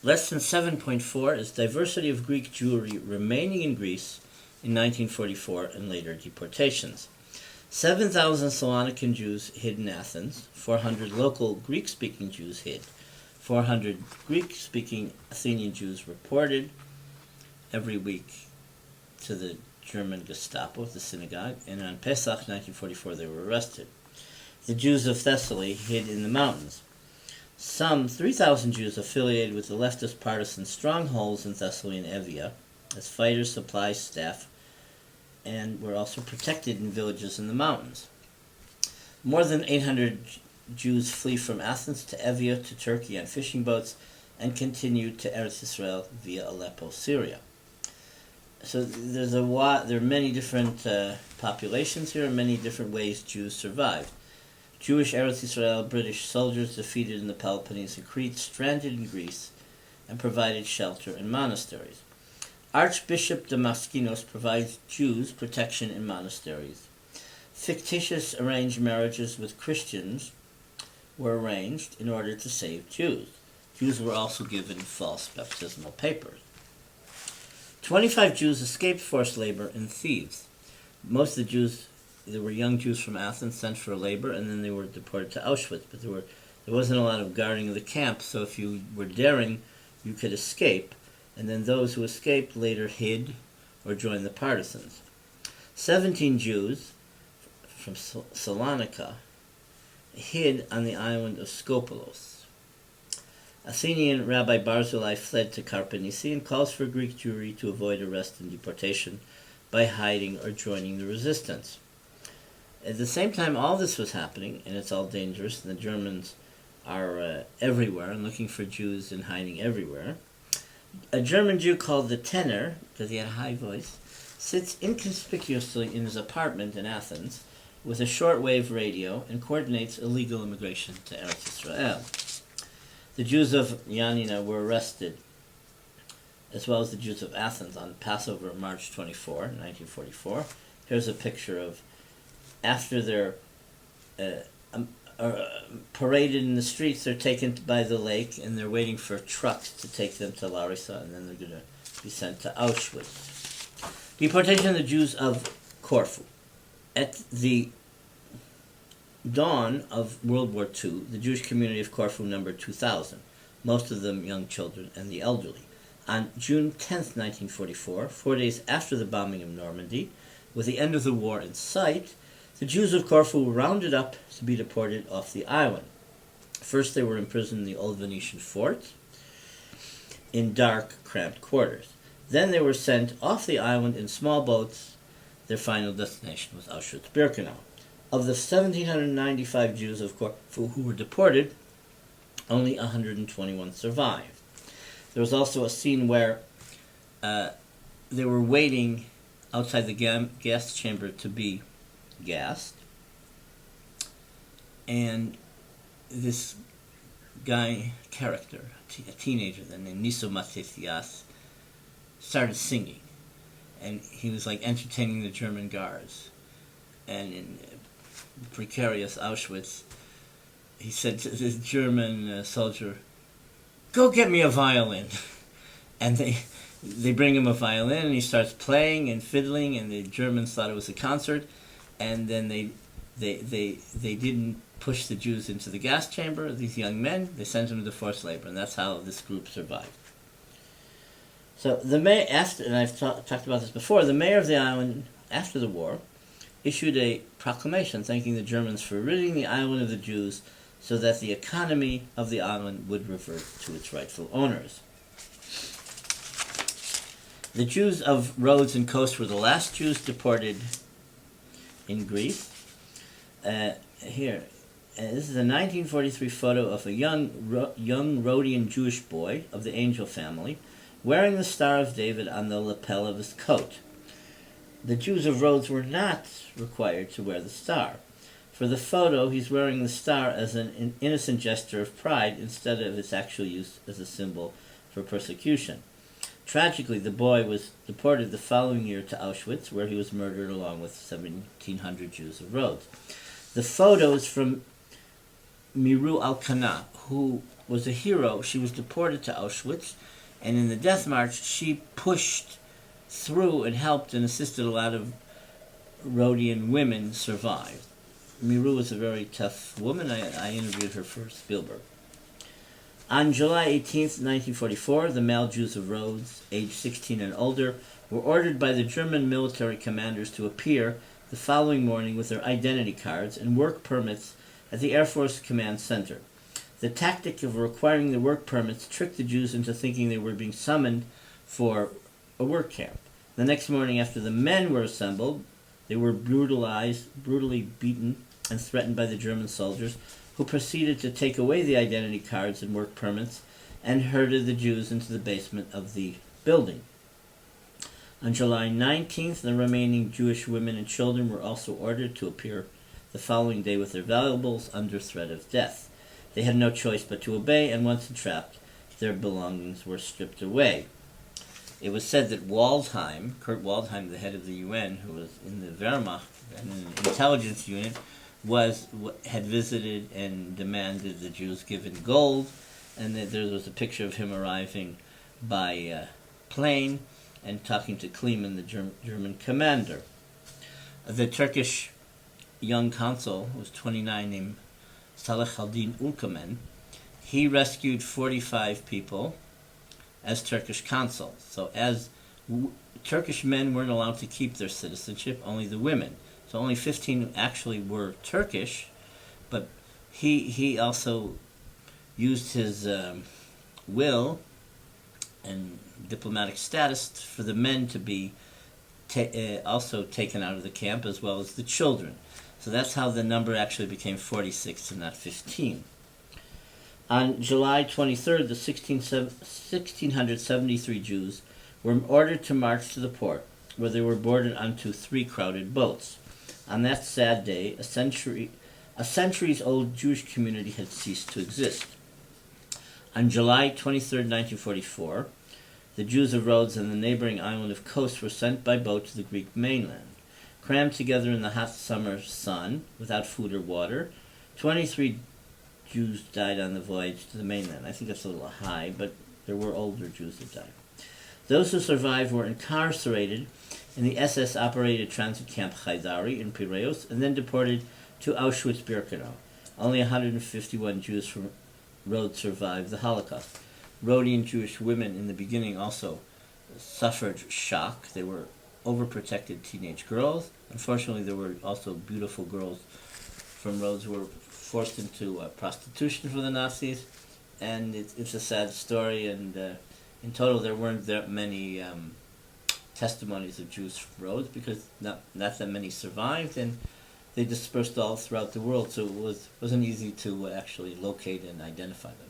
Lesson 7.4 is diversity of Greek Jewry remaining in Greece in 1944 and later deportations. 7,000 Salonican Jews hid in Athens, 400 local Greek-speaking Jews hid, 400 Greek-speaking Athenian Jews reported every week to the German Gestapo, the synagogue, and on Pesach 1944 they were arrested. The Jews of Thessaly hid in the mountains. Some 3,000 Jews affiliated with the leftist partisan strongholds in Thessaly and Evia as fighters, supply staff, and were also protected in villages in the mountains. More than 800 Jews flee from Athens to Evia to Turkey on fishing boats and continued to Eretz Israel via Aleppo, Syria. So there are many different populations here and many different ways Jews survived. Jewish Eretz Israel British soldiers defeated in the Peloponnese and Crete, stranded in Greece, and provided shelter in monasteries. Archbishop Damaskinos provides Jews protection in monasteries. Fictitious arranged marriages with Christians were arranged in order to save Jews. Jews were also given false baptismal papers. 25 Jews escaped forced labor in Thebes. Most of the Jews, there were young Jews from Athens sent for labor, and then they were deported to Auschwitz. But there wasn't a lot of guarding of the camp, so if you were daring, you could escape. And then those who escaped later hid or joined the partisans. 17 Jews from Salonika hid on the island of Skopelos. Athenian Rabbi Barzillai fled to Karpenisi and calls for Greek Jewry to avoid arrest and deportation by hiding or joining the resistance. At the same time all this was happening, and it's all dangerous, and the Germans are everywhere and looking for Jews and hiding everywhere, a German Jew called the Tenor, because he had a high voice, sits inconspicuously in his apartment in Athens with a shortwave radio and coordinates illegal immigration to Eretz Israel. The Jews of Yanina were arrested, as well as the Jews of Athens, on Passover, March 24, 1944. Here's a picture of after they're paraded in the streets, they're taken by the lake, and they're waiting for trucks to take them to Larissa, and then they're going to be sent to Auschwitz. Deportation of the Jews of Corfu. At the dawn of World War II, the Jewish community of Corfu numbered 2,000, most of them young children and the elderly. On June 10, 1944, 4 days after the bombing of Normandy, with the end of the war in sight, the Jews of Corfu were rounded up to be deported off the island. First, they were imprisoned in the old Venetian fort in dark, cramped quarters. Then they were sent off the island in small boats. Their final destination was Auschwitz-Birkenau. Of the 1,795 Jews of Corfu who were deported, only 121 survived. There was also a scene where they were waiting outside the gas chamber to be gassed, and this character, a teenager then named Niso Matesias, started singing, and he was like entertaining the German guards. And in precarious Auschwitz, he said to this German soldier, "Go get me a violin." And they bring him a violin, and he starts playing and fiddling, and the Germans thought it was a concert. And then they didn't push the Jews into the gas chamber, these young men. They sent them to forced labor, and that's how this group survived. So the mayor, and I've talked about this before, the mayor of the island, after the war, issued a proclamation thanking the Germans for ridding the island of the Jews so that the economy of the island would revert to its rightful owners. The Jews of Rhodes and Kos were the last Jews deported in Greece. Here, this is a 1943 photo of a young Rhodian Jewish boy of the Angel family wearing the Star of David on the lapel of his coat. The Jews of Rhodes were not required to wear the star. For the photo, he's wearing the star as an innocent gesture of pride instead of its actual use as a symbol for persecution. Tragically, the boy was deported the following year to Auschwitz, where he was murdered along with 1,700 Jews of Rhodes. The photos from Miru Alkana, who was a hero. She was deported to Auschwitz, and in the death march, she pushed through and helped and assisted a lot of Rhodian women survive. Miru was a very tough woman. I interviewed her for Spielberg. On July 18th, 1944, the male Jews of Rhodes, aged 16 and older, were ordered by the German military commanders to appear the following morning with their identity cards and work permits at the Air Force Command Center. The tactic of requiring the work permits tricked the Jews into thinking they were being summoned for a work camp. The next morning, after the men were assembled, they were brutally beaten, and threatened by the German soldiers, who proceeded to take away the identity cards and work permits and herded the Jews into the basement of the building. On July 19th, the remaining Jewish women and children were also ordered to appear the following day with their valuables under threat of death. They had no choice but to obey, and once entrapped, their belongings were stripped away. It was said that Kurt Waldheim, the head of the UN, who was in the Wehrmacht, an intelligence unit, had visited and demanded the Jews given gold, and that there was a picture of him arriving by plane and talking to Kleeman, the German commander. The Turkish young consul, who was 29, named Salahuddin Ülkemen, he rescued 45 people as Turkish consul. So as Turkish men weren't allowed to keep their citizenship, only the women. So only 15 actually were Turkish, but he also used his will and diplomatic status for the men to be also taken out of the camp, as well as the children. So that's how the number actually became 46 and not 15. On July 23rd, the 1,673 Jews were ordered to march to the port, where they were boarded onto 3 crowded boats. On that sad day, a centuries-old Jewish community had ceased to exist. On July 23rd, 1944, the Jews of Rhodes and the neighboring island of Kos were sent by boat to the Greek mainland. Crammed together in the hot summer sun, without food or water, 23 Jews died on the voyage to the mainland. I think that's a little high, but there were older Jews that died. Those who survived were incarcerated in the SS-operated transit camp Haidari in Piraeus, and then deported to Auschwitz-Birkenau. Only 151 Jews from Rhodes survived the Holocaust. Rhodian Jewish women in the beginning also suffered shock. They were overprotected teenage girls. Unfortunately, there were also beautiful girls from Rhodes who were forced into prostitution for the Nazis, and it's a sad story, and in total there weren't that many testimonies of Jews from Rhodes, because not that many survived, and they dispersed all throughout the world, so it wasn't easy to actually locate and identify them.